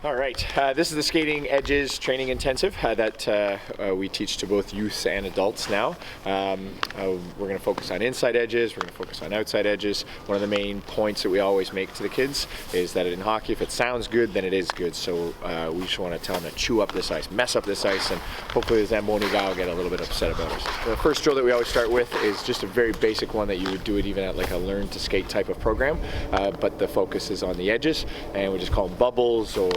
All right, this is the Skating Edges Training Intensive that we teach to both youths and adults now. We're going to focus on inside edges, we're going to focus on outside edges. One of the main points that we always make to the kids is that in hockey, if it sounds good, then it is good. So we just want to tell them to chew up this ice, mess up this ice, and hopefully the Zamboni guy will get a little bit upset about it. The first drill that we always start with is just a very basic one that you would do it even at like a learn to skate type of program, but the focus is on the edges, and we just call them bubbles or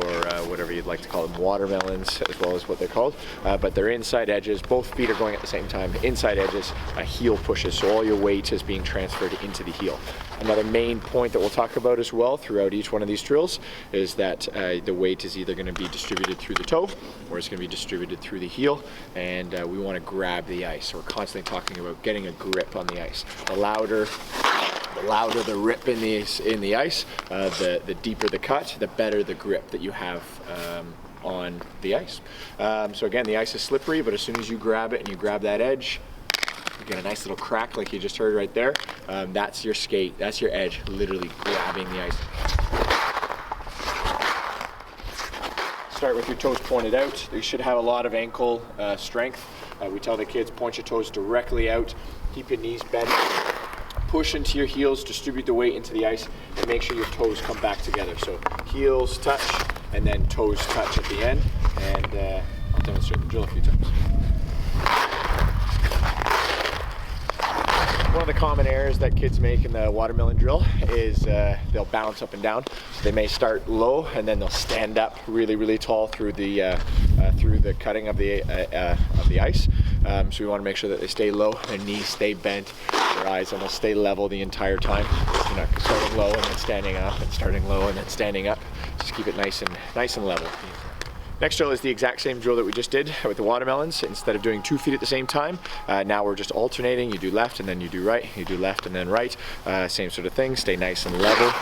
whatever you'd like to call them, watermelons as well as what they're called, but they're inside edges. Both feet are going at the same time, inside edges, heel pushes, so all your weight is being transferred into the heel. Another main point that we'll talk about as well throughout each one of these drills is that the weight is either going to be distributed through the toe or it's going to be distributed through the heel, and we want to grab the ice. So we're constantly talking about getting a grip on the ice. The louder the rip in the ice, the deeper the cut, the better the grip that you have on the ice. So again, the ice is slippery, but as soon as you grab it and you grab that edge, you get a nice little crack like you just heard right there. That's your skate, that's your edge, literally grabbing the ice. Start with your toes pointed out. You should have a lot of ankle strength. We tell the kids, point your toes directly out, keep your knees bent. Push into your heels, distribute the weight into the ice, and make sure your toes come back together. So heels touch, and then toes touch at the end. And I'll demonstrate the drill a few times. One of the common errors that kids make in the watermelon drill is they'll bounce up and down. So they may start low, and then they'll stand up really, really tall through the cutting of the ice. So we want to make sure that they stay low, their knees stay bent, their eyes almost stay level the entire time. You're not starting low and then standing up, and starting low and then standing up. Just keep it nice and level. Next drill is the exact same drill that we just did with the watermelons. Instead of doing 2 feet at the same time, now we're just alternating. You do left and then you do right, you do left and then right. Same sort of thing, stay nice and level.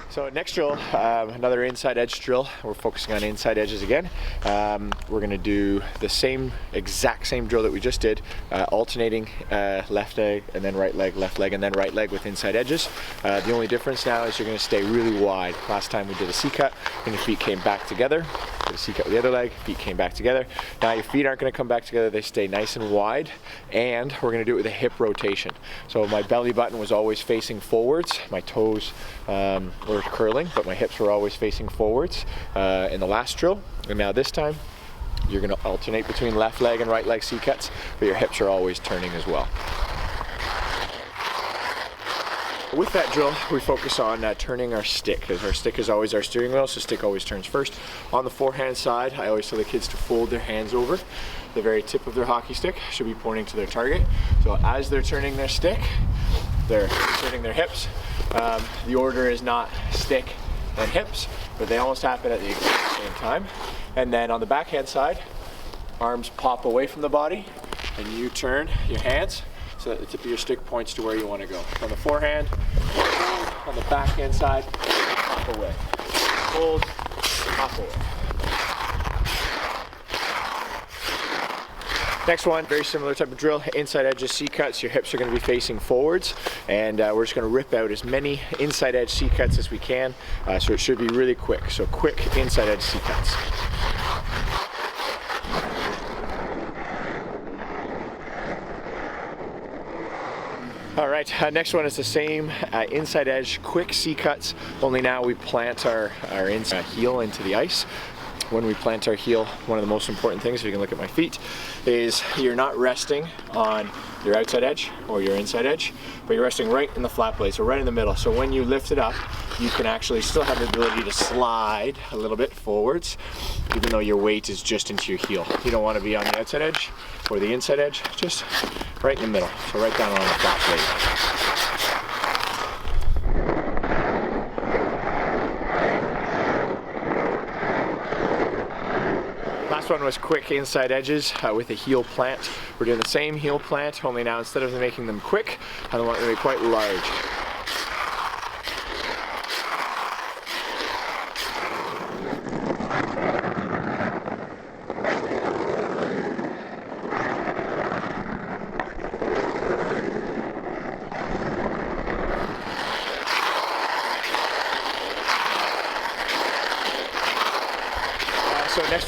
So next drill, another inside edge drill. We're focusing on inside edges again. We're going to do the exact same drill that we just did, alternating left leg and then right leg, left leg and then right leg with inside edges. The only difference now is you're going to stay really wide. Last time we did a C-cut and your feet came back together. Did a C-cut with the other leg, feet came back together. Now your feet aren't going to come back together, they stay nice and wide, and we're going to do it with a hip rotation. So my belly button was always facing forwards, my toes were curling, but my hips were always facing forwards in the last drill. And now this time, you're going to alternate between left leg and right leg C-cuts, but your hips are always turning as well. With that drill, we focus on turning our stick, because our stick is always our steering wheel, so stick always turns first. On the forehand side, I always tell the kids to fold their hands over. The very tip of their hockey stick should be pointing to their target. So as they're turning their stick, they're turning their hips. The order is not stick and hips, but they almost happen at the exact same time. And then on the backhand side, arms pop away from the body, and you turn your hands so that the tip of your stick points to where you want to go. On the forehand, on the backhand side, pop away. Hold, pop away. Next one, very similar type of drill, inside edges C-cuts. Your hips are going to be facing forwards, and we're just going to rip out as many inside edge C-cuts as we can, so it should be really quick. So quick inside edge C-cuts. All right, next one is the same, inside edge, quick C-cuts, only now we plant our heel into the ice. When we plant our heel, one of the most important things, if you can look at my feet, is you're not resting on your outside edge or your inside edge, but you're resting right in the flat blade, so right in the middle. So when you lift it up, you can actually still have the ability to slide a little bit forwards, even though your weight is just into your heel. You don't want to be on the outside edge or the inside edge, just right in the middle, so right down on the flat blade. Last one was quick inside edges with a heel plant. We're doing the same heel plant, only now instead of making them quick, I want them to be quite large.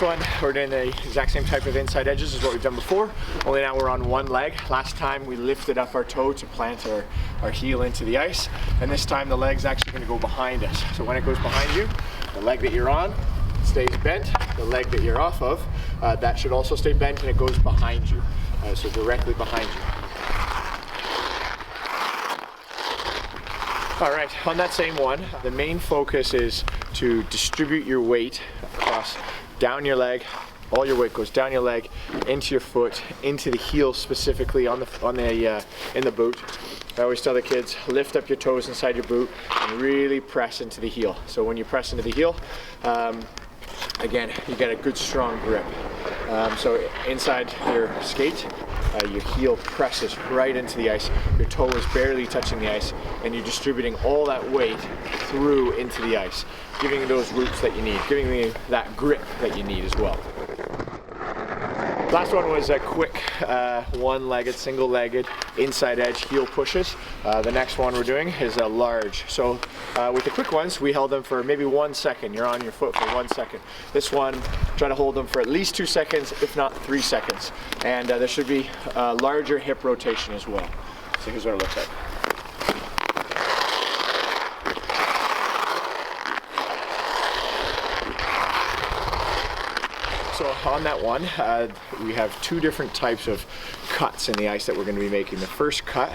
Next one, we're doing the exact same type of inside edges as what we've done before, only now we're on one leg. Last time we lifted up our toe to plant our heel into the ice, and this time the leg's actually going to go behind us. So when it goes behind you, the leg that you're on stays bent, the leg that you're off of, that should also stay bent, and it goes behind you, so directly behind you. All right, on that same one, the main focus is to distribute your weight across, down your leg. All your weight goes down your leg, into your foot, into the heel specifically in the boot. I always tell the kids, lift up your toes inside your boot and really press into the heel. So when you press into the heel, again, you get a good strong grip. So inside your skate, your heel presses right into the ice. Your toe is barely touching the ice, and you're distributing all that weight through into the ice, giving you those roots that you need, giving you that grip that you need as well. Last one was a quick one-legged, single-legged inside edge heel pushes. The next one we're doing is a large. So with the quick ones, we held them for maybe 1 second. You're on your foot for 1 second. This one, try to hold them for at least 2 seconds, if not 3 seconds. And there should be a larger hip rotation as well. So here's what it looks like. So on that one, we have 2 different types of cuts in the ice that we're going to be making. The first cut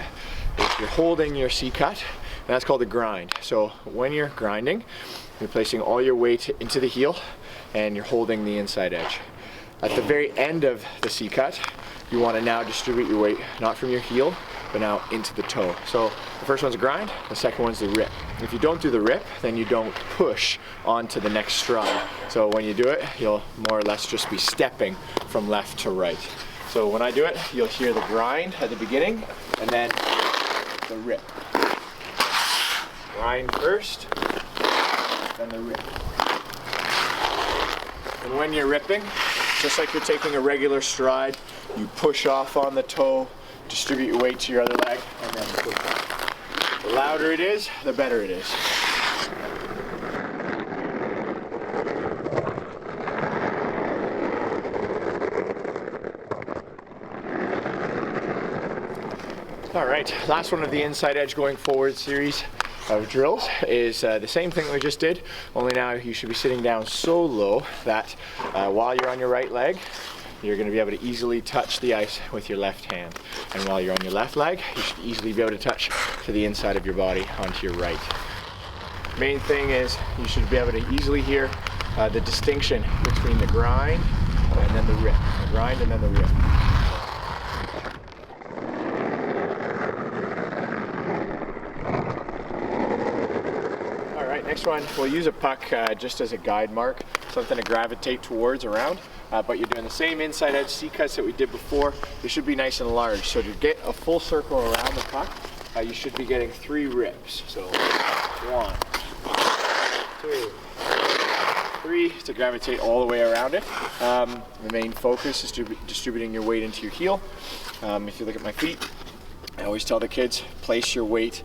is you're holding your C cut, and that's called a grind. So when you're grinding, you're placing all your weight into the heel, and you're holding the inside edge. At the very end of the C cut, you want to now distribute your weight, not from your heel, but now into the toe. So the first one's a grind, the second one's the rip. If you don't do the rip, then you don't push onto the next stride. So when you do it, you'll more or less just be stepping from left to right. So when I do it, you'll hear the grind at the beginning, and then the rip. Grind first, then the rip. And when you're ripping, just like you're taking a regular stride, you push off on the toe, distribute your weight to your other leg, and then push off. The louder it is, the better it is. All right, last one of the inside edge going forward series of drills is the same thing we just did, only now you should be sitting down so low that while you're on your right leg, you're going to be able to easily touch the ice with your left hand. And while you're on your left leg, you should easily be able to touch to the inside of your body onto your right. Main thing is you should be able to easily hear the distinction between the grind and then the rip. The grind and then the rip. Next one, we'll use a puck just as a guide mark, something to gravitate towards around, but you're doing the same inside edge C-cuts that we did before. They should be nice and large, so to get a full circle around the puck, you should be getting 3 rips. So 1, 2, 3 to gravitate all the way around it. The main focus is distributing your weight into your heel. If you look at my feet, I always tell the kids, place your weight,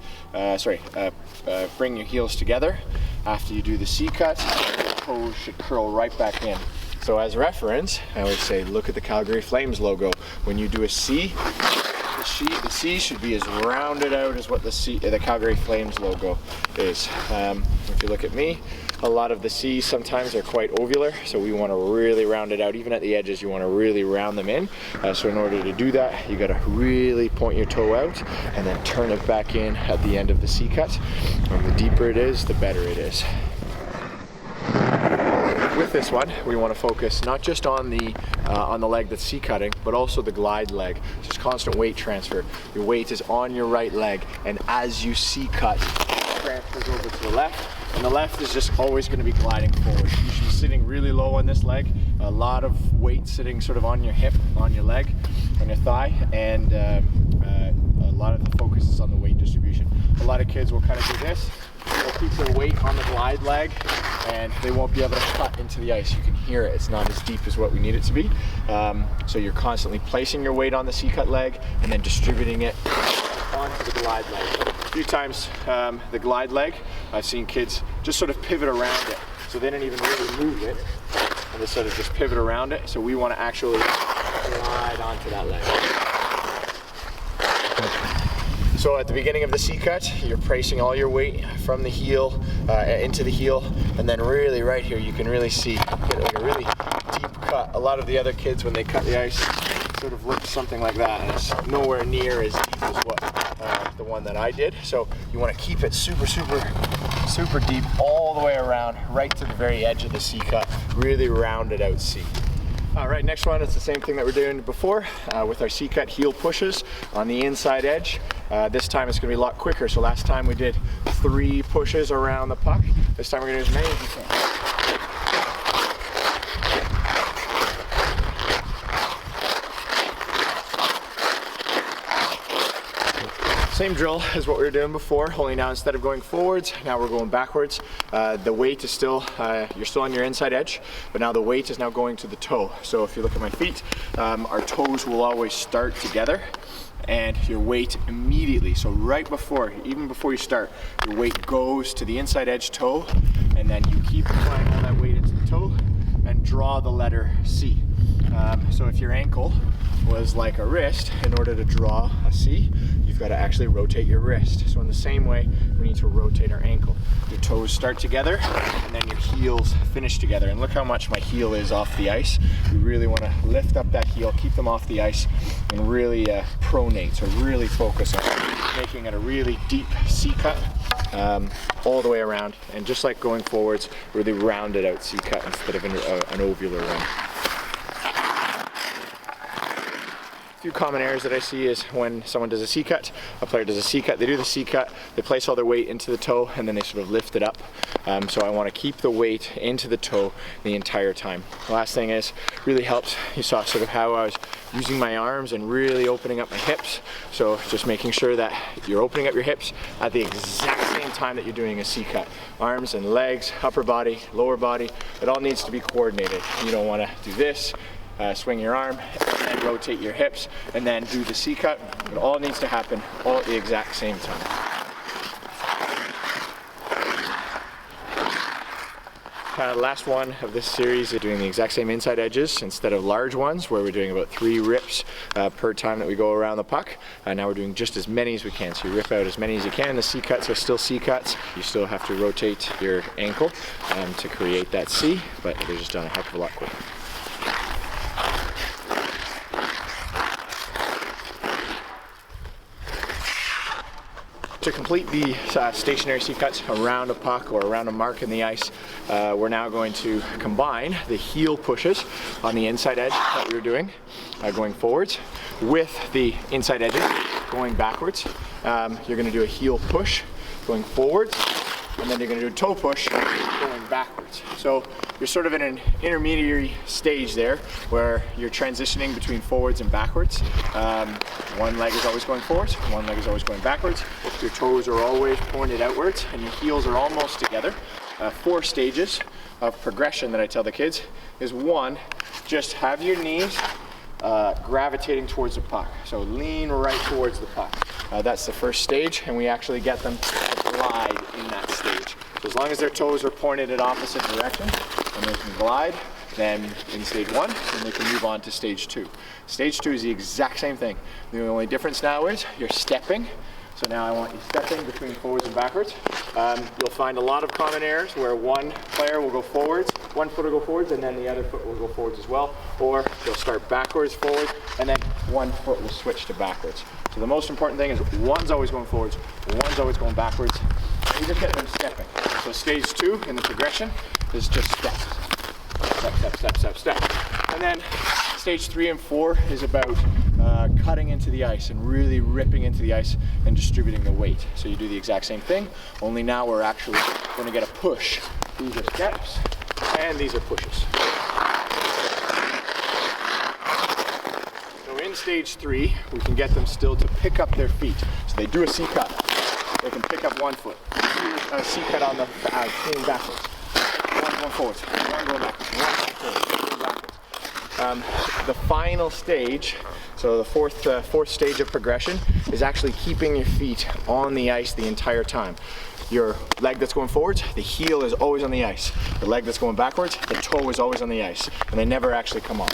bring your heels together. After you do the C-cut, the toes should curl right back in. So as reference, I always say, look at the Calgary Flames logo. When you do a C, the C should be as rounded out as what the Calgary Flames logo is. If you look at me, a lot of the C's sometimes are quite ovular, so we want to really round it out. Even at the edges, you want to really round them in. So in order to do that, you got to really point your toe out and then turn it back in at the end of the C-cut. And the deeper it is, the better it is. With this one, we want to focus not just on the leg that's C-cutting, but also the glide leg. Just constant weight transfer. Your weight is on your right leg, and as you C-cut, it transfers over to the left. And the left is just always going to be gliding forward. You should be sitting really low on this leg. A lot of weight sitting sort of on your hip, on your leg, on your thigh, and a lot of the focus is on the weight distribution. A lot of kids will kind of do this. They'll keep their weight on the glide leg, and they won't be able to cut into the ice. You can hear it. It's not as deep as what we need it to be. So you're constantly placing your weight on the C-cut leg and then distributing it onto the glide leg. A few times the glide leg, I've seen kids just sort of pivot around it. So they didn't even really move it. and they sort of just pivot around it. So we want to actually slide onto that leg. So at the beginning of the C-cut, you're placing all your weight from the heel into the heel, and then really right here you can really see, get like a really deep cut. A lot of the other kids, when they cut the ice, sort of look something like that, and it's nowhere near as deep as what the one that I did. So you want to keep it super deep all the way around, right to the very edge of the C-cut, really rounded out C. All right, next one, it's the same thing that we're doing before with our C-cut heel pushes on the inside edge. This time it's gonna be a lot quicker. So last time we did 3 pushes around the puck. This time we're gonna do as many as we can. Same drill as what we were doing before, only now instead of going forwards, now we're going backwards. The weight is still, you're still on your inside edge, but now the weight is now going to the toe. So if you look at my feet, our toes will always start together, and your weight immediately, so right before, even before you start, your weight goes to the inside edge toe, and then you keep applying all that weight into the toe and draw the letter C. So if your ankle was like a wrist, in order to draw a C, you've got to actually rotate your wrist. So in the same way, we need to rotate our ankle. Your toes start together, and then your heels finish together. And look how much my heel is off the ice. We really want to lift up that heel, keep them off the ice, and really pronate, so really focus on making it a really deep C-cut all the way around. And just like going forwards, really rounded out C-cut instead of an ovular one. A few common errors that I see is when someone does a C-cut, a player does a C-cut, they do the C-cut, they place all their weight into the toe, and then they sort of lift it up. So I want to keep the weight into the toe the entire time. The last thing is, really helps, you saw sort of how I was using my arms and really opening up my hips. So just making sure that you're opening up your hips at the exact same time that you're doing a C-cut. Arms and legs, upper body, lower body, it all needs to be coordinated. You don't want to do this, swing your arm, and then rotate your hips, and then do the C-cut. It all needs to happen all at the exact same time. Last one of this series, we're doing the exact same inside edges instead of large ones, where we're doing about 3 rips per time that we go around the puck. Now we're doing just as many as we can, so you rip out as many as you can. The C-cuts are still C-cuts. You still have to rotate your ankle to create that C, but they're just done a heck of a lot quicker. To complete the stationary C-cuts around a puck or around a mark in the ice, we're now going to combine the heel pushes on the inside edge that we were doing, going forwards, with the inside edges going backwards. You're going to do a heel push going forwards, and then you're going to do a toe push going backwards. So you're sort of in an intermediary stage there where you're transitioning between forwards and backwards. One leg is always going forwards, one leg is always going backwards. Your toes are always pointed outwards and your heels are almost together. 4 stages of progression that I tell the kids is 1, just have your knees gravitating towards the puck. So lean right towards the puck. That's the first stage, and we actually get them to glide in that stage. So as long as their toes are pointed in opposite directions and they can glide, then in stage 1, then they can move on to stage 2. Stage 2 is the exact same thing. The only difference now is you're stepping. So now I want you stepping between forwards and backwards. You'll find a lot of common errors where one player will go forwards, one foot will go forwards, and then the other foot will go forwards as well. Or they'll start backwards, forward, and then one foot will switch to backwards. So the most important thing is one's always going forwards, one's always going backwards. You just get them stepping. So stage 2 in the progression is just steps. Step, step, step, step, step. And then stage 3 and 4 is about cutting into the ice and really ripping into the ice and distributing the weight. So you do the exact same thing, only now we're actually going to get a push. These are steps, and these are pushes. So in stage 3, we can get them still to pick up their feet. So they do a C-cut. They can pick up one foot. A C-cut on the swing backwards. One going forwards, one going backwards, one going forwards, one going backwards. The final stage So the fourth stage of progression is actually keeping your feet on the ice the entire time. Your leg that's going forwards, the heel is always on the ice. The leg that's going backwards, the toe is always on the ice, and they never actually come off.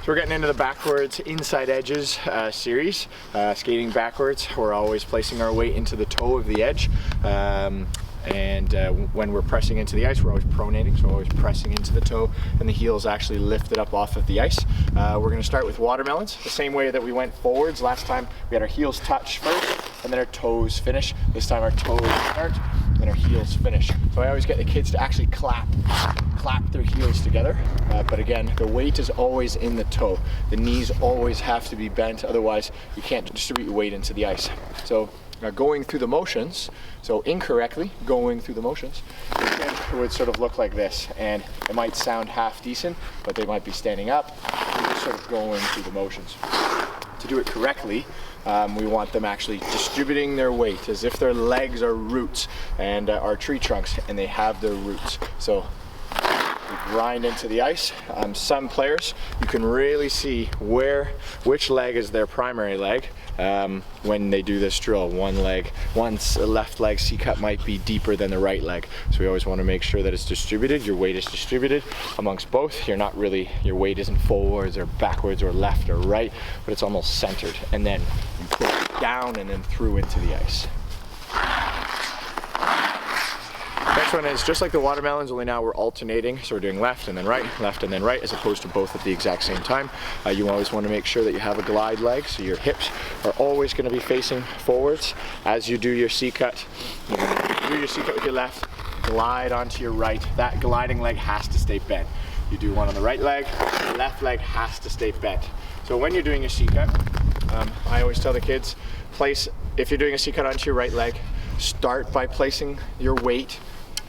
So we're getting into the backwards inside edges series. Skating backwards, we're always placing our weight into the toe of the edge. When we're pressing into the ice, we're always pronating, so we're always pressing into the toe, and the heel is actually lifted up off of the ice. We're going to start with watermelons, the same way that we went forwards. Last time we had our heels touch first, and then our toes finish. This time our toes start, and our heels finish. So I always get the kids to actually clap their heels together. But again, the weight is always in the toe. The knees always have to be bent, otherwise you can't distribute your weight into the ice. So going through the motions, so incorrectly going through the motions, it would sort of look like this, and it might sound half decent, but they might be standing up, just sort of going through the motions. To do it correctly, we want them actually distributing their weight as if their legs are roots and are tree trunks, and they have their roots. So we grind into the ice. Some players, you can really see which leg is their primary leg when they do this drill. One left leg C-cut might be deeper than the right leg. So we always want to make sure that it's distributed. Your weight is distributed amongst both. Your weight isn't forwards or backwards or left or right, but it's almost centered. And then you put it down and then through into the ice. Next one is just like the watermelons, only now we're alternating. So we're doing left and then right, as opposed to both at the exact same time. You always want to make sure that you have a glide leg, so your hips are always going to be facing forwards. As you do your C-cut, you're going to do your C-cut with your left, glide onto your right. That gliding leg has to stay bent. You do one on the right leg, the left leg has to stay bent. So when you're doing your C-cut, I always tell the kids, if you're doing a C-cut onto your right leg, start by placing your weight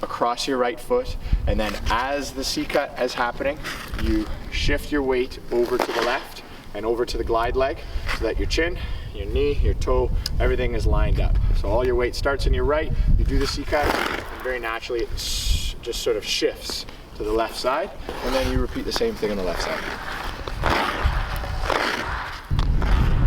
across your right foot, and then as the C-cut is happening, you shift your weight over to the left and over to the glide leg, so that your chin, your knee, your toe, everything is lined up. So all your weight starts in your right, you do the C-cut, and very naturally it just sort of shifts to the left side, and then you repeat the same thing on the left side.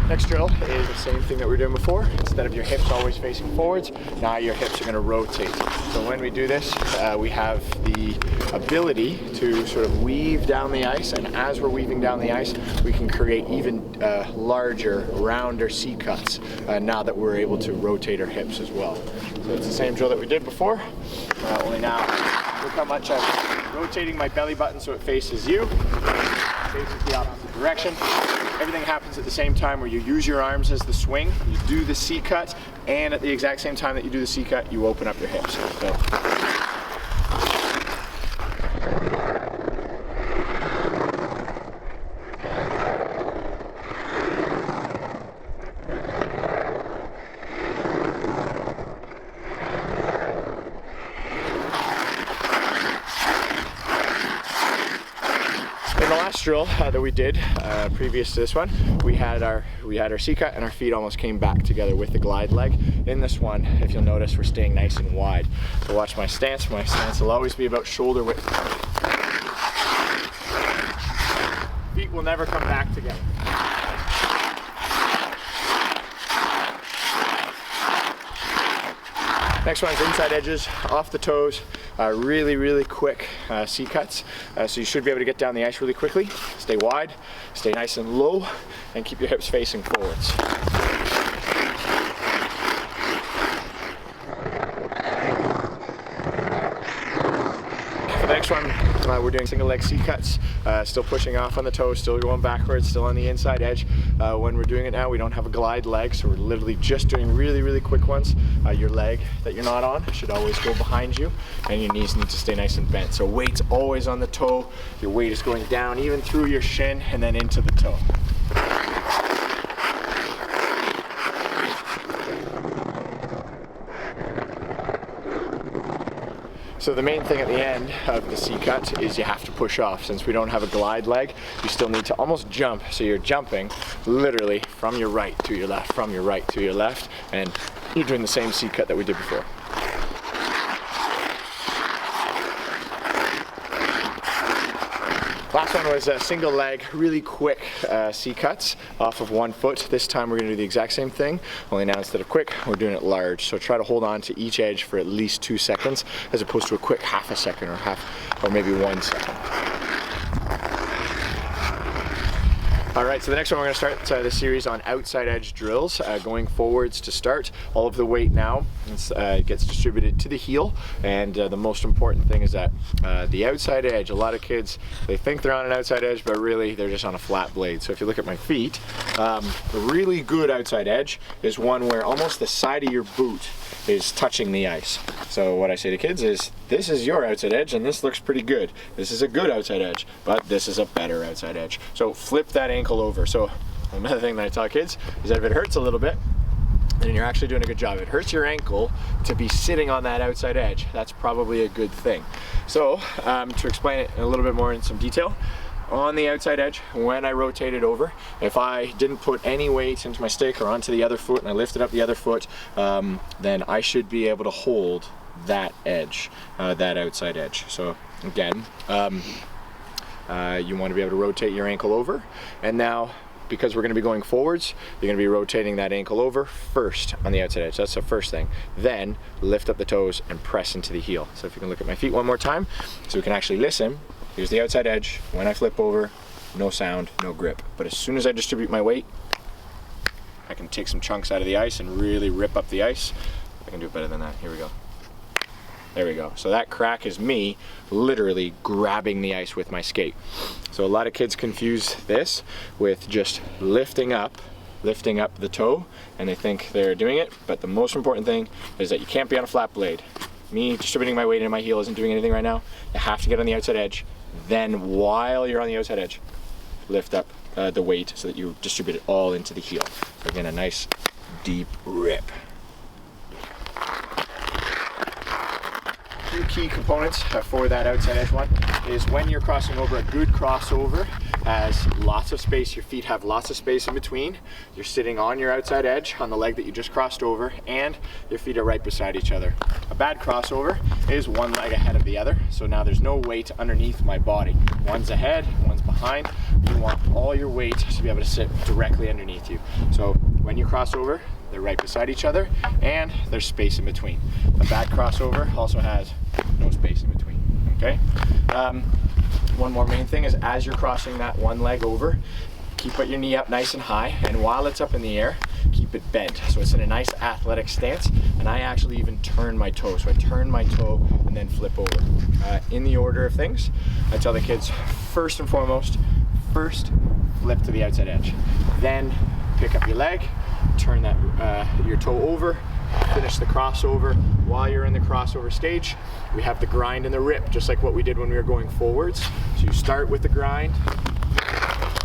Next drill is the same thing that we were doing before. Instead of your hips always facing forwards, now your hips are going to rotate. So when we do this, we have the ability to sort of weave down the ice, and as we're weaving down the ice, we can create even larger, rounder C-cuts now that we're able to rotate our hips as well. So it's the same drill that we did before, only now look how much I'm rotating my belly button so it faces you, faces the opposite direction. Everything happens at the same time, where you use your arms as the swing, you do the C-cut, and at the exact same time that you do the C-cut, you open up your hips. So. In the last drill that we did previous to this one, we had our C-cut and our feet almost came back together with the glide leg. In this one, if you'll notice, we're staying nice and wide. So watch my stance. My stance will always be about shoulder width. Feet will never come back together. Next one is inside edges, off the toes, really quick C-cuts. So you should be able to get down the ice really quickly. Stay wide, stay nice and low, and keep your hips facing forwards. For the next one, we're doing single leg C-cuts, still pushing off on the toes, still going backwards, still on the inside edge. When we're doing it now, we don't have a glide leg, so we're literally just doing really quick ones. Your leg that you're not on should always go behind you, and your knees need to stay nice and bent. So weight's always on the toe, your weight is going down even through your shin and then into the toe. So the main thing at the end of the C-cut is you have to push off. Since we don't have a glide leg, you still need to almost jump. So you're jumping literally from your right to your left, from your right to your left, and you're doing the same C-cut that we did before. last one was a single leg, really quick C-cuts off of one foot. This time we're gonna do the exact same thing, only now instead of quick, we're doing it large. So try to hold on to each edge for at least 2 seconds, as opposed to a quick half a second or maybe 1 second. All right, so the next one we're going to start the series on outside edge drills, going forwards to start. All of the weight now gets distributed to the heel, and the most important thing is that the outside edge, a lot of kids, they think they're on an outside edge, but really they're just on a flat blade. So if you look at my feet, a really good outside edge is one where almost the side of your boot is touching the ice. So what I say to kids is, this is your outside edge and this looks pretty good. This is a good outside edge, but this is a better outside edge. So flip that ankle over. So another thing that I tell kids is that if it hurts a little bit, then you're actually doing a good job. If it hurts your ankle to be sitting on that outside edge, that's probably a good thing. So to explain it a little bit more in some detail, on the outside edge, when I rotate it over, if I didn't put any weight into my stick or onto the other foot and I lifted up the other foot, then I should be able to hold that edge, that outside edge. So again, you want to be able to rotate your ankle over, and now because we're going to be going forwards, you're going to be rotating that ankle over first on the outside edge. That's the first thing. Then lift up the toes and press into the heel. So if you can look at my feet one more time, so we can actually listen. Here's the outside edge. When I flip over, no sound, no grip. But as soon as I distribute my weight, I can take some chunks out of the ice and really rip up the ice. I can do it better than that. Here we go. There we go. So that crack is me literally grabbing the ice with my skate. So a lot of kids confuse this with just lifting up the toe, and they think they're doing it. But the most important thing is that you can't be on a flat blade. Me distributing my weight into my heel isn't doing anything right now. You have to get on the outside edge. Then while you're on the outside edge, lift up the weight so that you distribute it all into the heel. So again, a nice deep rip. Two key components for that outside edge one is when you're crossing over, a good crossover has lots of space. Your feet have lots of space in between. You're sitting on your outside edge on the leg that you just crossed over, and your feet are right beside each other. A bad crossover is one leg ahead of the other, so now there's no weight underneath my body. One's ahead, one's behind. You want all your weight to be able to sit directly underneath you. So when you cross over, they're right beside each other, and there's space in between. A bad crossover also has no space in between, okay? One more main thing is, as you're crossing that one leg over, keep your knee up nice and high, and while it's up in the air, keep it bent. So it's in a nice athletic stance, and I actually even turn my toe. So I turn my toe and then flip over. In the order of things, I tell the kids, first and foremost, first flip to the outside edge. Then pick up your leg, turn that your toe over, finish the crossover. While you're in the crossover stage, we have the grind and the rip, just like what we did when we were going forwards. So you start with the grind,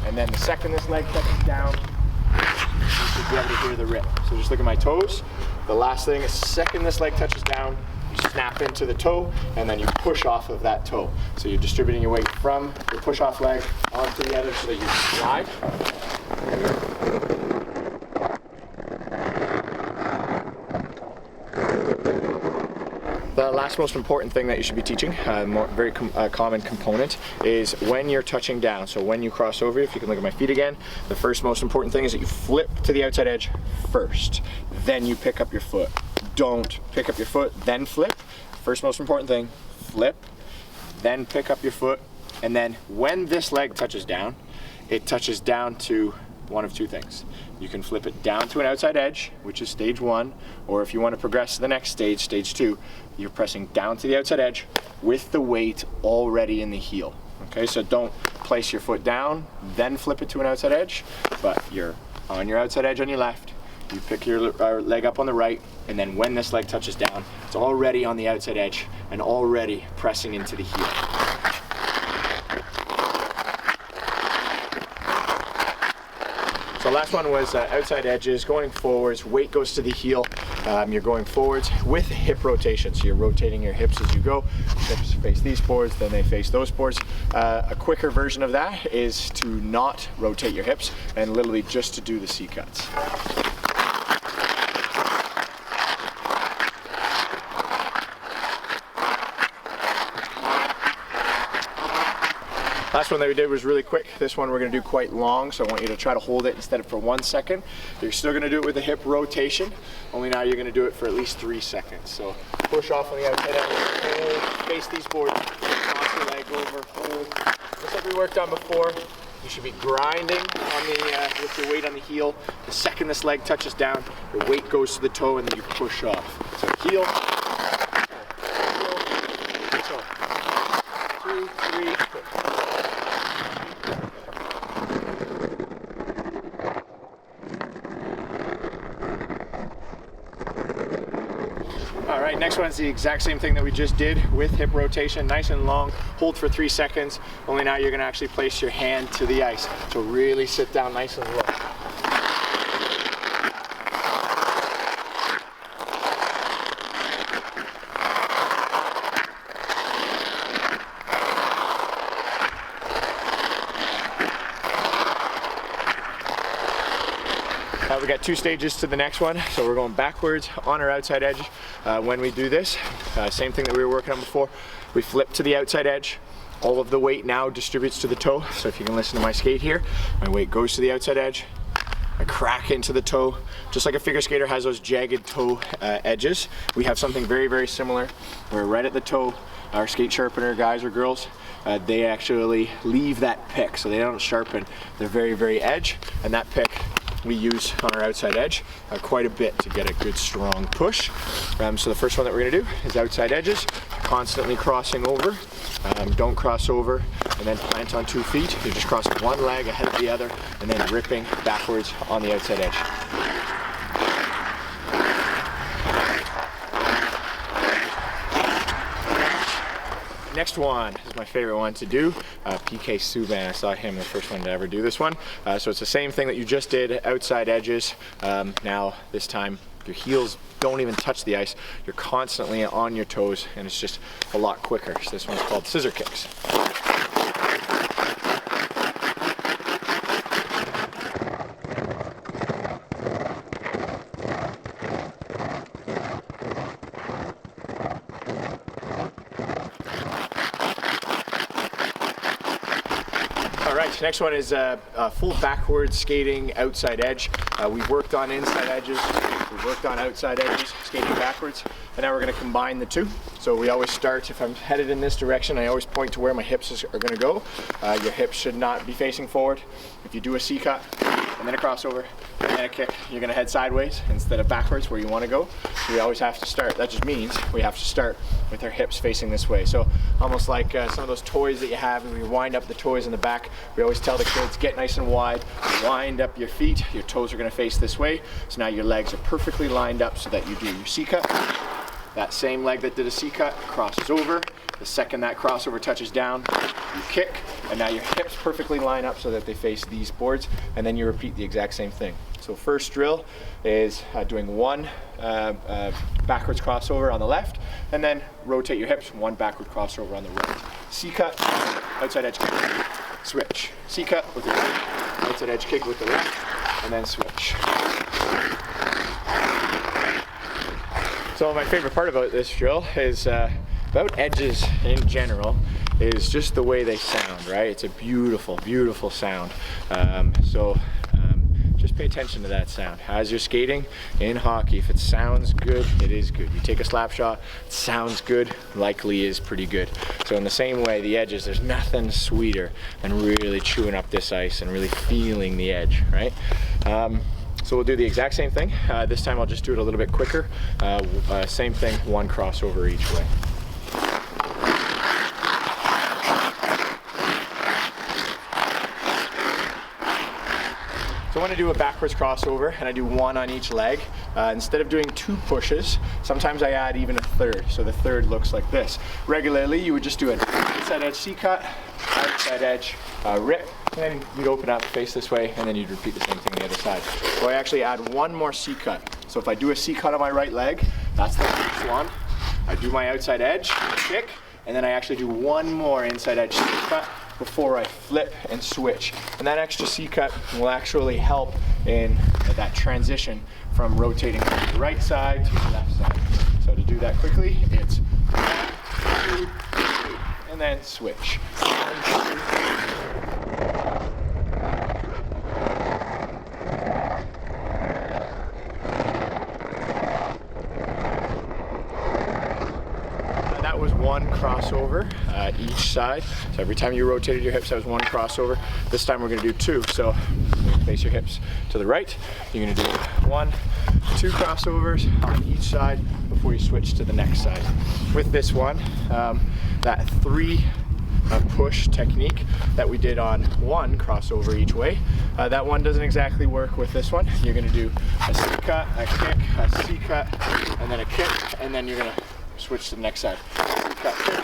and then the second this leg touches down, you should be able to hear the rip. So just look at my toes. The last thing is, second this leg touches down, you snap into the toe, and then you push off of that toe. So you're distributing your weight from the push off leg onto the other so that you slide. The last most important thing that you should be teaching, very common component, is when you're touching down. So when you cross over, if you can look at my feet again, the first most important thing is that you flip to the outside edge first. Then you pick up your foot. Don't pick up your foot, then flip. First most important thing, flip, then pick up your foot, and then when this leg touches down, it touches down to one of two things. You can flip it down to an outside edge, which is stage one, or if you want to progress to the next stage, stage two, you're pressing down to the outside edge with the weight already in the heel. Okay, so don't place your foot down, then flip it to an outside edge, but you're on your outside edge on your left, you pick your leg up on the right, and then when this leg touches down, it's already on the outside edge and already pressing into the heel. So last one was outside edges, going forwards, weight goes to the heel. You're going forwards with hip rotation. So you're rotating your hips as you go. Hips face these boards, then they face those boards. A quicker version of that is to not rotate your hips and literally just to do the C-cuts. Last one that we did was really quick. This one we're going to do quite long, so I want you to try to hold it instead of for 1 second. You're still going to do it with a hip rotation, only now you're going to do it for at least 3 seconds. So push off on the outside edge, hold, face these boards, cross your leg over, hold. Just like we worked on before, you should be grinding on the, with your weight on the heel. The second this leg touches down, your weight goes to the toe and then you push off. So heel, toe, 2, 3, 4. All right, next one is the exact same thing that we just did with hip rotation, nice and long, hold for 3 seconds, only now you're gonna actually place your hand to the ice. So really sit down nice and low. We got 2 stages to the next one, so we're going backwards on our outside edge. When we do this, same thing that we were working on before, we flip to the outside edge. All of the weight now distributes to the toe, so if you can listen to my skate here, my weight goes to the outside edge, I crack into the toe. Just like a figure skater has those jagged toe edges, we have something very, very similar. We're right at the toe, our skate sharpener guys or girls, they actually leave that pick, so they don't sharpen the very, very edge, and that pick we use on our outside edge quite a bit to get a good strong push. So the first one that we're gonna do is outside edges, constantly crossing over. Don't cross over and then plant on 2 feet. You're just crossing one leg ahead of the other and then ripping backwards on the outside edge. Next one is my favorite one to do. PK Subban, I saw him the first one to ever do this one. So it's the same thing that you just did, outside edges. Now this time your heels don't even touch the ice. You're constantly on your toes and it's just a lot quicker. So this one's called scissor kicks. Alright, next one is full backwards skating outside edge. We've worked on inside edges, we've worked on outside edges, skating backwards, and now we're going to combine the two. So we always start, if I'm headed in this direction, I always point to where my hips are going to go. Your hips should not be facing forward. If you do a C-cut, and then a crossover, and then a kick, you're going to head sideways instead of backwards where you want to go. So we always have to start. That just means we have to start with our hips facing this way. So almost like some of those toys that you have, and we wind up the toys in the back. We always tell the kids, get nice and wide, wind up your feet, your toes are going to face this way. So now your legs are perfectly lined up so that you do your C-cut. That same leg that did a C-cut crosses over. The second that crossover touches down, you kick, and now your hips perfectly line up so that they face these boards, and then you repeat the exact same thing. So first drill is doing one backwards crossover on the left, and then rotate your hips, one backward crossover on the right. C-cut, outside edge kick, switch. C-cut with the right, outside edge kick with the left, and then switch. So my favorite part about this drill is about edges in general is just the way they sound, right? It's a beautiful, beautiful sound. Just pay attention to that sound. As you're skating in hockey, if it sounds good, it is good. You take a slap shot, it sounds good, likely is pretty good. So in the same way, the edges, there's nothing sweeter than really chewing up this ice and really feeling the edge, right? So we'll do the exact same thing. This time I'll just do it a little bit quicker. Same thing, one crossover each way. So I want to do a backwards crossover, and I do one on each leg. Instead of doing 2 pushes, sometimes I add even a third. So the third looks like this. Regularly, you would just do an inside edge C-cut, outside edge rip, and then you'd open up, face this way, and then you'd repeat the same thing on the other side. So I actually add one more C-cut. So if I do a C-cut on my right leg, that's the first one. I do my outside edge, kick, and then I actually do one more inside edge C-cut before I flip and switch. And that extra C-cut will actually help in that transition from rotating from the right side to the left side. So to do that quickly, it's 1, 2, 3, and then switch. 1, 2, crossover each side. So every time you rotated your hips, that was 1 crossover. This time we're gonna do 2. So face your hips to the right. You're gonna do 1, 2 crossovers on each side before you switch to the next side. With this one, that 3 push technique that we did on 1 crossover each way, that one doesn't exactly work with this one. You're gonna do a C cut, a kick, a C cut, and then a kick, and then you're gonna switch to the next side. C cut, kick,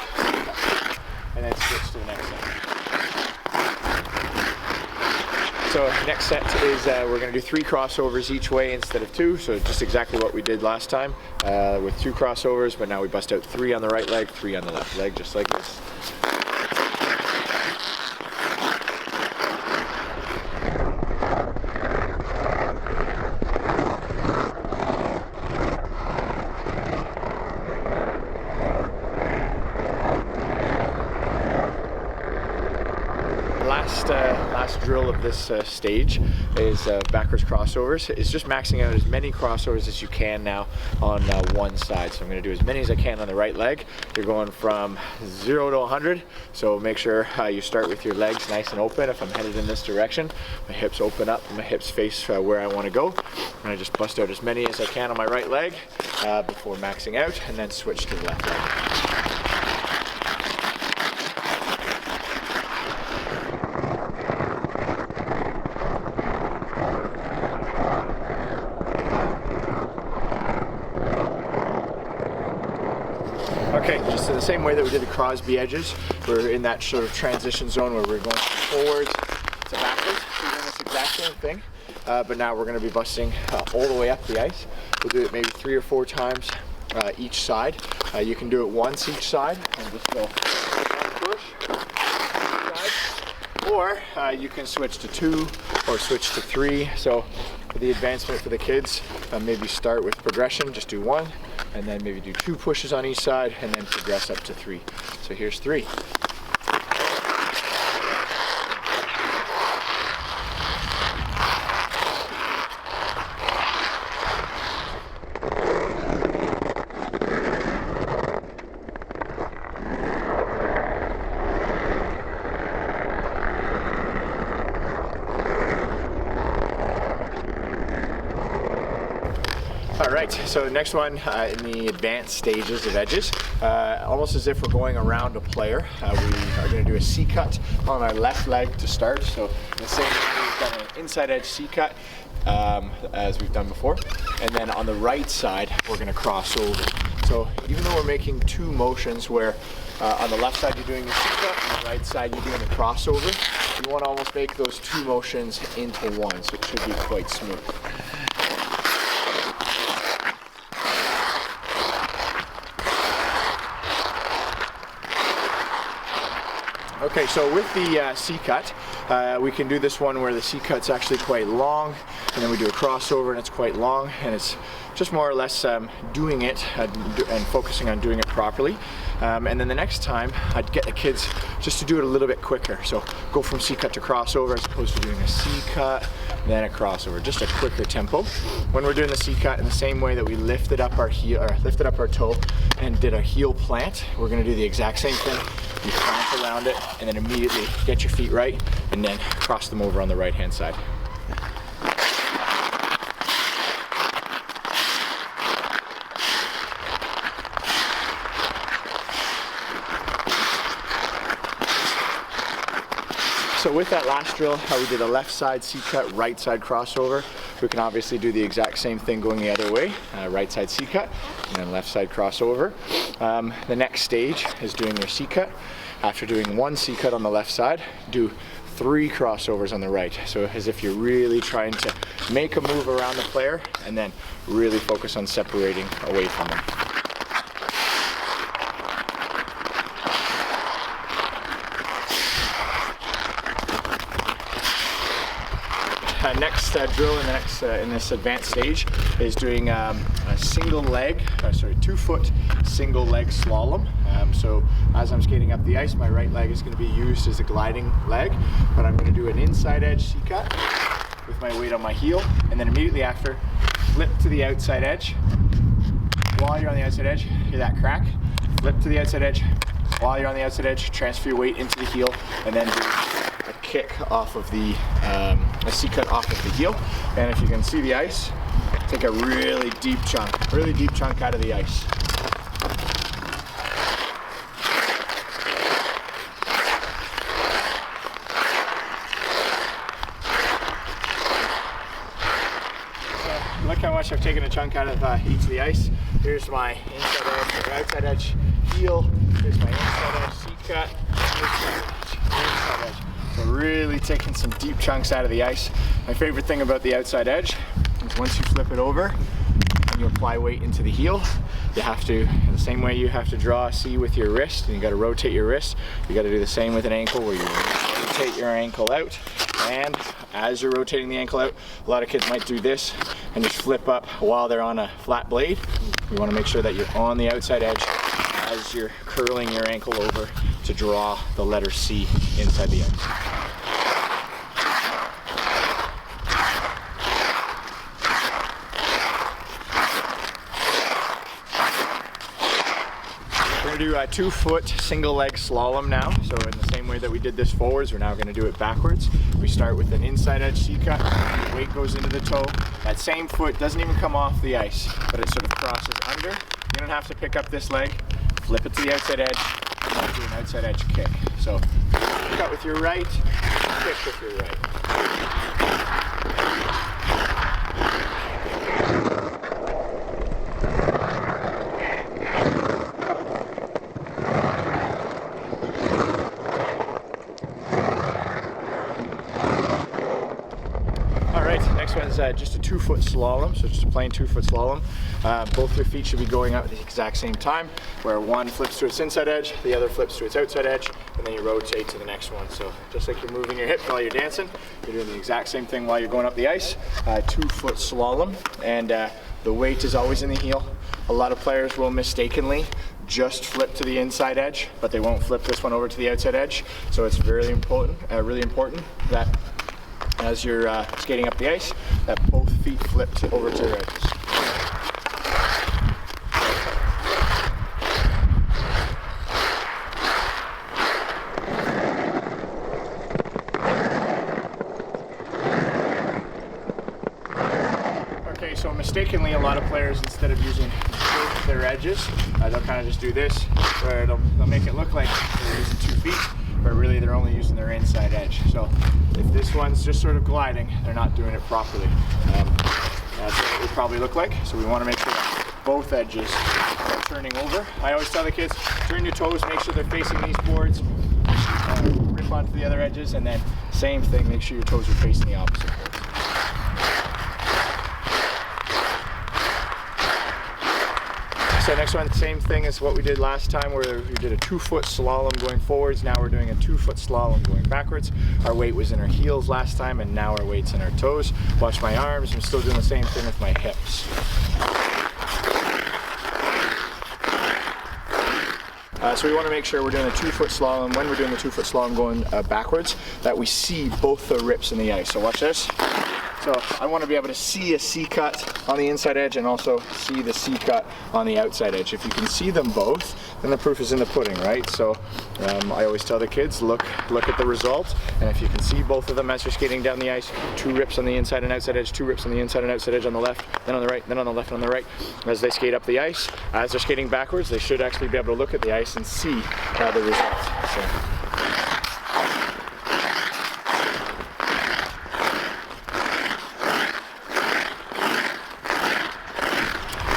and then switch to the next side. So next set is we're going to do 3 crossovers each way instead of 2, so just exactly what we did last time with 2 crossovers, but now we bust out 3 on the right leg, 3 on the left leg, just like this. Last drill of this stage is backwards crossovers. It's just maxing out as many crossovers as you can now on one side. So I'm going to do as many as I can on the right leg. You're going from 0 to 100, so make sure you start with your legs nice and open. If I'm headed in this direction, my hips open up, my hips face where I want to go, and I just bust out as many as I can on my right leg before maxing out, and then switch to the left leg. Okay, just in the same way that we did the Crosby edges, we're in that sort of transition zone where we're going from forwards to backwards. We're doing this exact same thing, but now we're going to be busting all the way up the ice. We'll do it maybe 3 or 4 times each side. You can do it once each side and just go 1 push, or you can switch to 2 or switch to 3. So for the advancement for the kids, maybe start with progression, just do 1, and then maybe do 2 pushes on each side, and then progress up to 3. So here's 3. Alright, so the next one in the advanced stages of edges, almost as if we're going around a player, we are going to do a C cut on our left leg to start. So in the same way we've done an inside edge C cut as we've done before, and then on the right side we're going to cross over. So even though we're making 2 motions where on the left side you're doing the C cut, on the right side you're doing a crossover, you want to almost make those 2 motions into one, so it should be quite smooth. Okay, so with the C cut, we can do this one where the C cut's actually quite long, and then we do a crossover and it's quite long, and it's just more or less doing it and focusing on doing it properly. And then the next time, I'd get the kids just to do it a little bit quicker. So go from C cut to crossover as opposed to doing a C cut, then a crossover, just a quicker tempo. When we're doing the C cut in the same way that we lifted up our heel, or lifted up our toe and did a heel plant, we're gonna do the exact same thing. You plant around it and then immediately get your feet right and then cross them over on the right hand side. So with that last drill, we did a left side C cut, right side crossover. We can obviously do the exact same thing going the other way, right side C cut, and then left side crossover. The next stage is doing your C cut. After doing 1 C cut on the left side, do 3 crossovers on the right. So as if you're really trying to make a move around the player and then really focus on separating away from them. Next drill in this advanced stage is doing a single leg, 2-foot single leg slalom. So as I'm skating up the ice, my right leg is going to be used as a gliding leg, but I'm going to do an inside edge C cut with my weight on my heel, and then immediately after, flip to the outside edge. While you're on the outside edge, hear that crack, flip to the outside edge, while you're on the outside edge, transfer your weight into the heel, and then do a kick off of the, a C-cut off of the heel. And if you can see the ice, take a really deep chunk out of the ice. Look how much I've taken a chunk out of each of the ice. Here's my inside edge, or outside edge heel. Here's my inside edge C-cut, inside edge. So really taking some deep chunks out of the ice. My favorite thing about the outside edge is once you flip it over and you apply weight into the heel, you have to, the same way you have to draw a C with your wrist, and you got to rotate your wrist, you got to do the same with an ankle where you rotate your ankle out. And as you're rotating the ankle out, a lot of kids might do this and just flip up while they're on a flat blade. You want to make sure that you're on the outside edge as you're curling your ankle over to draw the letter C inside the ice. We're going to do a 2-foot single leg slalom now. So in the same way that we did this forwards, we're now going to do it backwards. We start with an inside edge C-cut, weight goes into the toe. That same foot doesn't even come off the ice, but it sort of crosses under. You don't have to pick up this leg, flip it to the outside edge, and do an outside edge kick. So cut with your right, kick with your right. Next one's just a 2-foot slalom, so just a plain 2-foot slalom. Both your feet should be going out at the exact same time, where one flips to its inside edge, the other flips to its outside edge, and then you rotate to the next one. So just like you're moving your hips while you're dancing, you're doing the exact same thing while you're going up the ice. 2-foot slalom, and the weight is always in the heel. A lot of players will mistakenly just flip to the inside edge, but they won't flip this one over to the outside edge. So it's really important that as you're skating up the ice, that both feet flip over to their edges. Okay, so mistakenly, a lot of players, instead of using both their edges, they'll kind of just do this, where they'll make it look like they're using 2 feet, but really they're only using their inside edge. So if this one's just sort of gliding, they're not doing it properly. That's what it would probably look like. So we want to make sure that both edges are turning over. I always tell the kids, turn your toes, make sure they're facing these boards, rip onto the other edges, and then same thing, make sure your toes are facing the opposite boards. So next one, same thing as what we did last time, where we did a 2-foot slalom going forwards. Now we're doing a 2-foot slalom going backwards. Our weight was in our heels last time, and now our weight's in our toes. Watch my arms. I'm still doing the same thing with my hips. So we want to make sure we're doing a 2-foot slalom. When we're doing the 2-foot slalom going backwards, that we see both the rips in the ice. So watch this. So I want to be able to see a C-cut on the inside edge and also see the C-cut on the outside edge. If you can see them both, then the proof is in the pudding, right? So I always tell the kids, look at the result, and if you can see both of them as you're skating down the ice, 2 rips on the inside and outside edge, 2 rips on the inside and outside edge on the left, then on the right, then on the left and on the right. As they skate up the ice, as they're skating backwards, they should actually be able to look at the ice and see the result. So.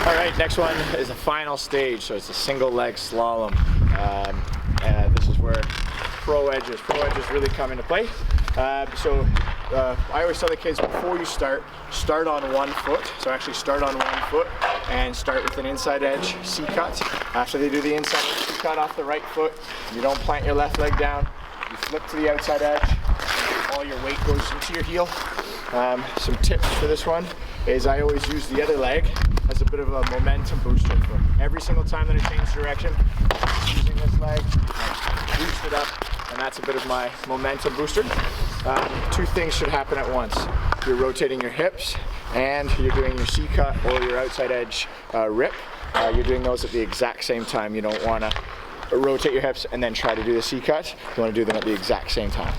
Alright, next one is the final stage, so it's a single leg slalom. And this is where pro edges really come into play. I always tell the kids, before you start on 1 foot. So actually start on 1 foot and start with an inside edge C-cut. After they do the inside edge C-cut off the right foot, you don't plant your left leg down, you flip to the outside edge, all your weight goes into your heel. Some tips for this one is I always use the other leg as a bit of a momentum booster. For every single time that I change direction, using this leg, boost it up, and that's a bit of my momentum booster. 2 things should happen at once. You're rotating your hips and you're doing your C-cut or your outside edge rip. You're doing those at the exact same time. You don't want to rotate your hips, and then try to do the C-cut. You want to do them at the exact same time.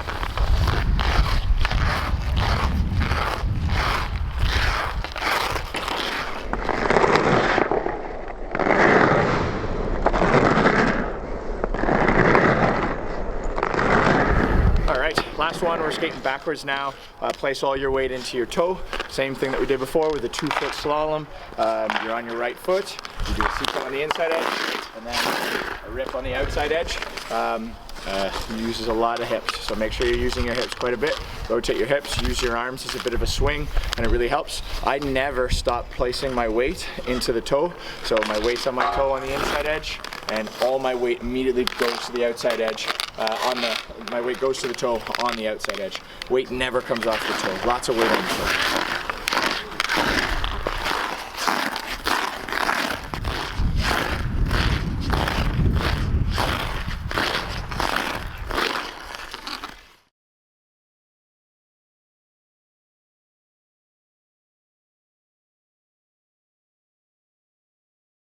Last one, we're skating backwards now. Place all your weight into your toe. Same thing that we did before with the 2-foot slalom. You're on your right foot. You do a C-cut on the inside edge, and then a rip on the outside edge. Uses a lot of hips, so make sure you're using your hips quite a bit. Rotate your hips, use your arms as a bit of a swing, and it really helps. I never stop placing my weight into the toe, so my weight's on my toe on the inside edge, and all my weight immediately goes to the outside edge. My weight goes to the toe on the outside edge. Weight never comes off the toe. Lots of weight on the toe.